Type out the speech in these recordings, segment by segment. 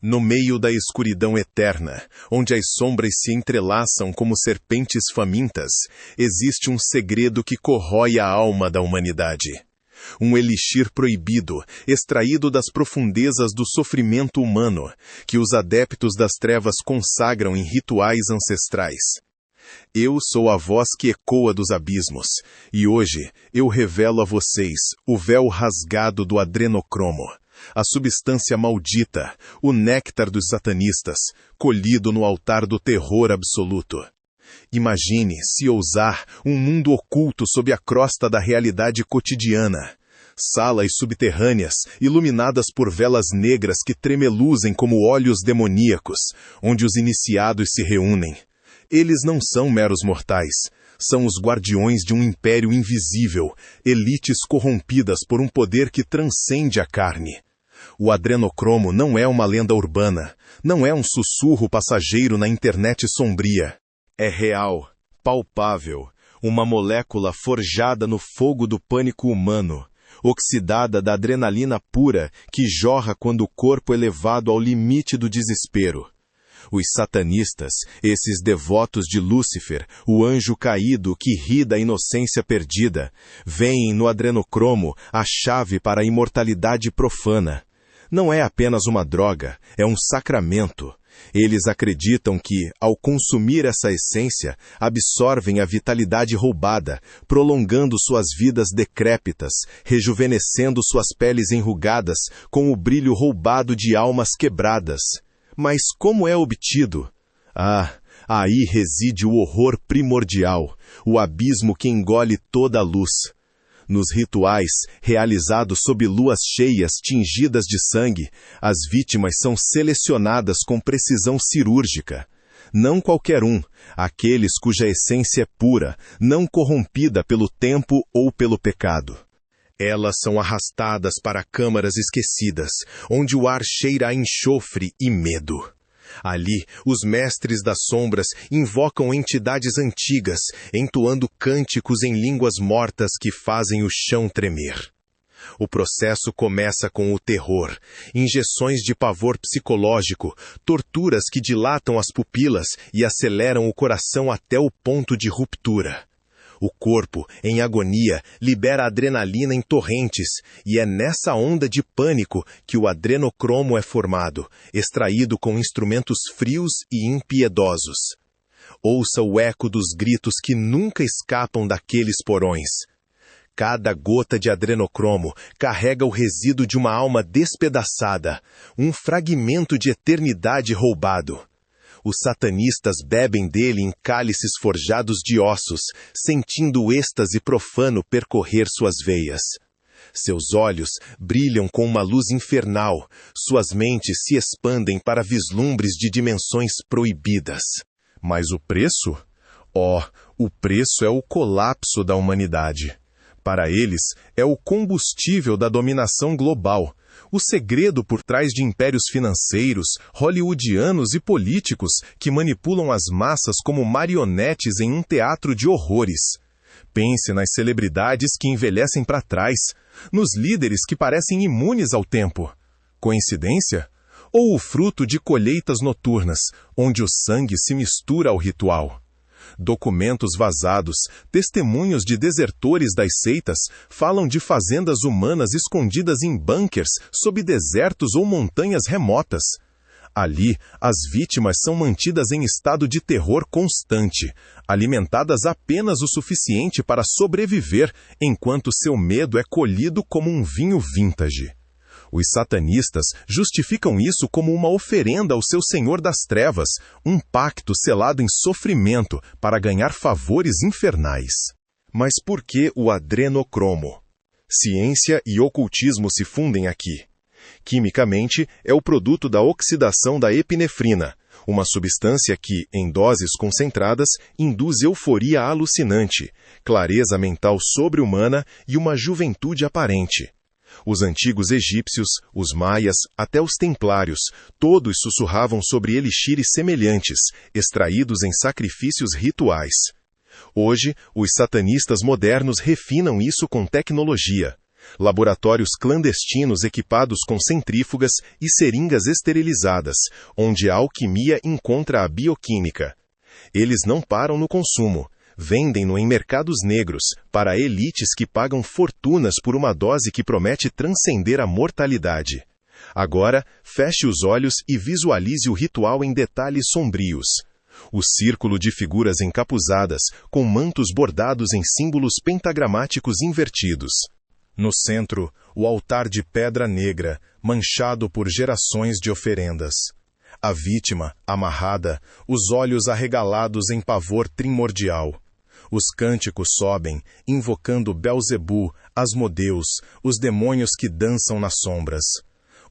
No meio da escuridão eterna, onde as sombras se entrelaçam como serpentes famintas, existe um segredo que corrói a alma da humanidade. Um elixir proibido, extraído das profundezas do sofrimento humano, que os adeptos das trevas consagram em rituais ancestrais. Eu sou a voz que ecoa dos abismos, e hoje eu revelo a vocês o véu rasgado do adrenocromo, a substância maldita, o néctar dos satanistas, colhido no altar do terror absoluto. Imagine, se ousar, um mundo oculto sob a crosta da realidade cotidiana. Salas subterrâneas, iluminadas por velas negras que tremeluzem como olhos demoníacos, onde os iniciados se reúnem. Eles não são meros mortais. São os guardiões de um império invisível, elites corrompidas por um poder que transcende a carne. O adrenocromo não é uma lenda urbana, não é um sussurro passageiro na internet sombria. É real, palpável, uma molécula forjada no fogo do pânico humano, oxidada da adrenalina pura que jorra quando o corpo é levado ao limite do desespero. Os satanistas, esses devotos de Lúcifer, o anjo caído que ri da inocência perdida, veem no adrenocromo a chave para a imortalidade profana. Não é apenas uma droga, é um sacramento. Eles acreditam que, ao consumir essa essência, absorvem a vitalidade roubada, prolongando suas vidas decrépitas, rejuvenescendo suas peles enrugadas com o brilho roubado de almas quebradas. Mas como é obtido? Aí reside o horror primordial, o abismo que engole toda a luz. Nos rituais, realizados sob luas cheias tingidas de sangue, as vítimas são selecionadas com precisão cirúrgica. Não qualquer um, aqueles cuja essência é pura, não corrompida pelo tempo ou pelo pecado. Elas são arrastadas para câmaras esquecidas, onde o ar cheira a enxofre e medo. Ali, os mestres das sombras invocam entidades antigas, entoando cânticos em línguas mortas que fazem o chão tremer. O processo começa com o terror, injeções de pavor psicológico, torturas que dilatam as pupilas e aceleram o coração até o ponto de ruptura. O corpo, em agonia, libera adrenalina em torrentes, e é nessa onda de pânico que o adrenocromo é formado, extraído com instrumentos frios e impiedosos. Ouça o eco dos gritos que nunca escapam daqueles porões. Cada gota de adrenocromo carrega o resíduo de uma alma despedaçada, um fragmento de eternidade roubado. Os satanistas bebem dele em cálices forjados de ossos, sentindo o êxtase profano percorrer suas veias. Seus olhos brilham com uma luz infernal, suas mentes se expandem para vislumbres de dimensões proibidas. Mas o preço? O preço é o colapso da humanidade. Para eles, é o combustível da dominação global. O segredo por trás de impérios financeiros, hollywoodianos e políticos que manipulam as massas como marionetes em um teatro de horrores. Pense nas celebridades que envelhecem para trás, nos líderes que parecem imunes ao tempo. Coincidência? Ou o fruto de colheitas noturnas, onde o sangue se mistura ao ritual? Documentos vazados, testemunhos de desertores das seitas, falam de fazendas humanas escondidas em bunkers, sob desertos ou montanhas remotas. Ali, as vítimas são mantidas em estado de terror constante, alimentadas apenas o suficiente para sobreviver, enquanto seu medo é colhido como um vinho vintage. Os satanistas justificam isso como uma oferenda ao seu Senhor das Trevas, um pacto selado em sofrimento para ganhar favores infernais. Mas por que o adrenocromo? Ciência e ocultismo se fundem aqui. Quimicamente, é o produto da oxidação da epinefrina, uma substância que, em doses concentradas, induz euforia alucinante, clareza mental sobre-humana e uma juventude aparente. Os antigos egípcios, os maias, até os templários, todos sussurravam sobre elixires semelhantes, extraídos em sacrifícios rituais. Hoje, os satanistas modernos refinam isso com tecnologia. Laboratórios clandestinos equipados com centrífugas e seringas esterilizadas, onde a alquimia encontra a bioquímica. Eles não param no consumo. Vendem-no em mercados negros, para elites que pagam fortunas por uma dose que promete transcender a mortalidade. Agora, feche os olhos e visualize o ritual em detalhes sombrios. O círculo de figuras encapuzadas, com mantos bordados em símbolos pentagramáticos invertidos. No centro, o altar de pedra negra, manchado por gerações de oferendas. A vítima, amarrada, os olhos arregalados em pavor primordial. Os cânticos sobem, invocando Belzebu, Asmodeus, os demônios que dançam nas sombras.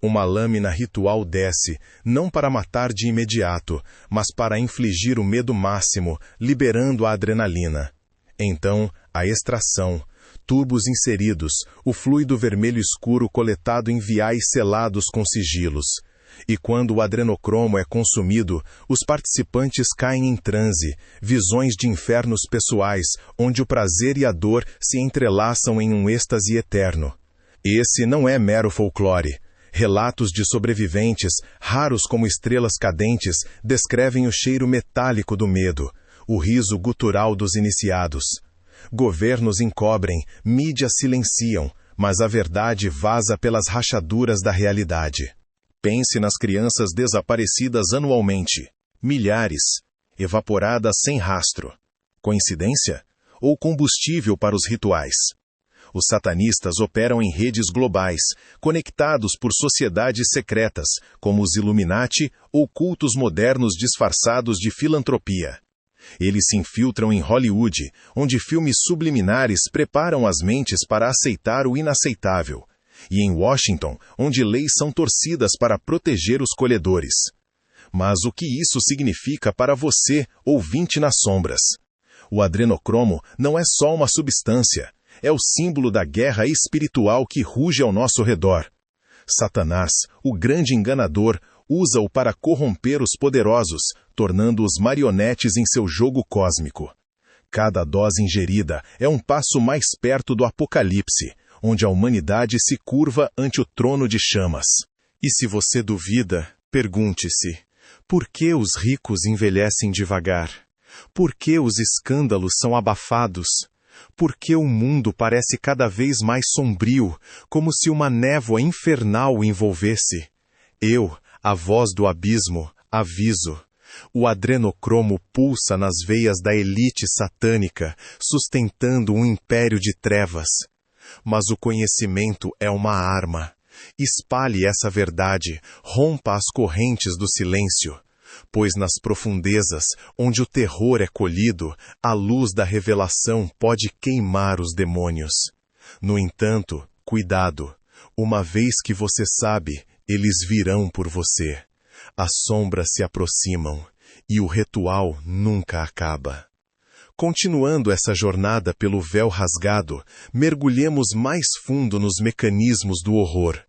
Uma lâmina ritual desce, não para matar de imediato, mas para infligir o medo máximo, liberando a adrenalina. Então, a extração. Tubos inseridos, o fluido vermelho escuro coletado em viais selados com sigilos. E quando o adrenocromo é consumido, os participantes caem em transe, visões de infernos pessoais, onde o prazer e a dor se entrelaçam em um êxtase eterno. Esse não é mero folclore. Relatos de sobreviventes, raros como estrelas cadentes, descrevem o cheiro metálico do medo, o riso gutural dos iniciados. Governos encobrem, mídias silenciam, mas a verdade vaza pelas rachaduras da realidade. Pense nas crianças desaparecidas anualmente. Milhares. Evaporadas sem rastro. Coincidência? Ou combustível para os rituais? Os satanistas operam em redes globais, conectados por sociedades secretas, como os Illuminati ou cultos modernos disfarçados de filantropia. Eles se infiltram em Hollywood, onde filmes subliminares preparam as mentes para aceitar o inaceitável. E em Washington, onde leis são torcidas para proteger os colhedores. Mas o que isso significa para você, ouvinte nas sombras? O adrenocromo não é só uma substância, é o símbolo da guerra espiritual que ruge ao nosso redor. Satanás, o grande enganador, usa-o para corromper os poderosos, tornando-os marionetes em seu jogo cósmico. Cada dose ingerida é um passo mais perto do apocalipse, onde a humanidade se curva ante o trono de chamas. E se você duvida, pergunte-se, por que os ricos envelhecem devagar? Por que os escândalos são abafados? Por que o mundo parece cada vez mais sombrio, como se uma névoa infernal o envolvesse? Eu, a voz do abismo, aviso. O adrenocromo pulsa nas veias da elite satânica, sustentando um império de trevas. Mas o conhecimento é uma arma. Espalhe essa verdade, rompa as correntes do silêncio. Pois nas profundezas, onde o terror é colhido, a luz da revelação pode queimar os demônios. No entanto, cuidado. Uma vez que você sabe, eles virão por você. As sombras se aproximam, e o ritual nunca acaba. Continuando essa jornada pelo véu rasgado, mergulhemos mais fundo nos mecanismos do horror.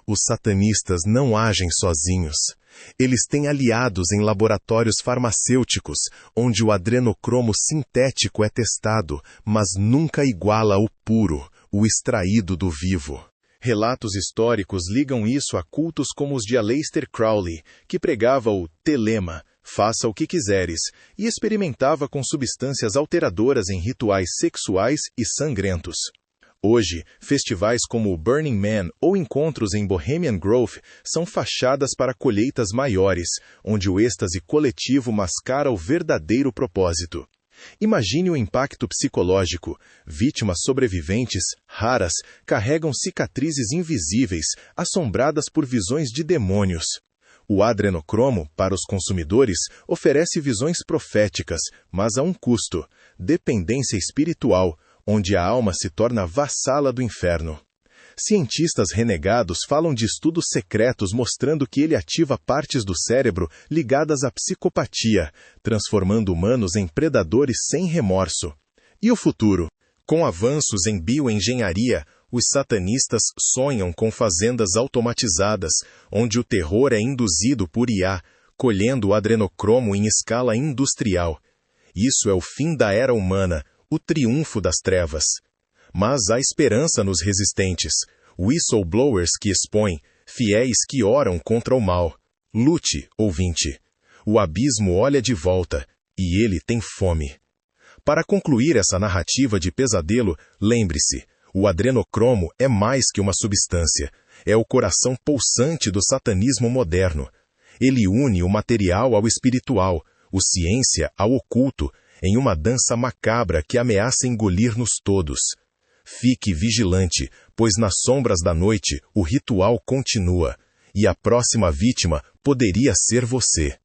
Os satanistas não agem sozinhos. Eles têm aliados em laboratórios farmacêuticos, onde o adrenocromo sintético é testado, mas nunca iguala o puro, o extraído do vivo. Relatos históricos ligam isso a cultos como os de Aleister Crowley, que pregava o telema, faça o que quiseres, e experimentava com substâncias alteradoras em rituais sexuais e sangrentos. Hoje, festivais como o Burning Man ou encontros em Bohemian Grove são fachadas para colheitas maiores, onde o êxtase coletivo mascara o verdadeiro propósito. Imagine o impacto psicológico. Vítimas sobreviventes, raras, carregam cicatrizes invisíveis, assombradas por visões de demônios. O adrenocromo, para os consumidores, oferece visões proféticas, mas a um custo: dependência espiritual, onde a alma se torna vassala do inferno. Cientistas renegados falam de estudos secretos mostrando que ele ativa partes do cérebro ligadas à psicopatia, transformando humanos em predadores sem remorso. E o futuro? Com avanços em bioengenharia, os satanistas sonham com fazendas automatizadas, onde o terror é induzido por IA, colhendo o adrenocromo em escala industrial. Isso é o fim da era humana, o triunfo das trevas. Mas há esperança nos resistentes, whistleblowers que expõem, fiéis que oram contra o mal. Lute, ouvinte. O abismo olha de volta, e ele tem fome. Para concluir essa narrativa de pesadelo, lembre-se, o adrenocromo é mais que uma substância, é o coração pulsante do satanismo moderno. Ele une o material ao espiritual, o ciência ao oculto, em uma dança macabra que ameaça engolir-nos todos. Fique vigilante, pois nas sombras da noite o ritual continua, e a próxima vítima poderia ser você.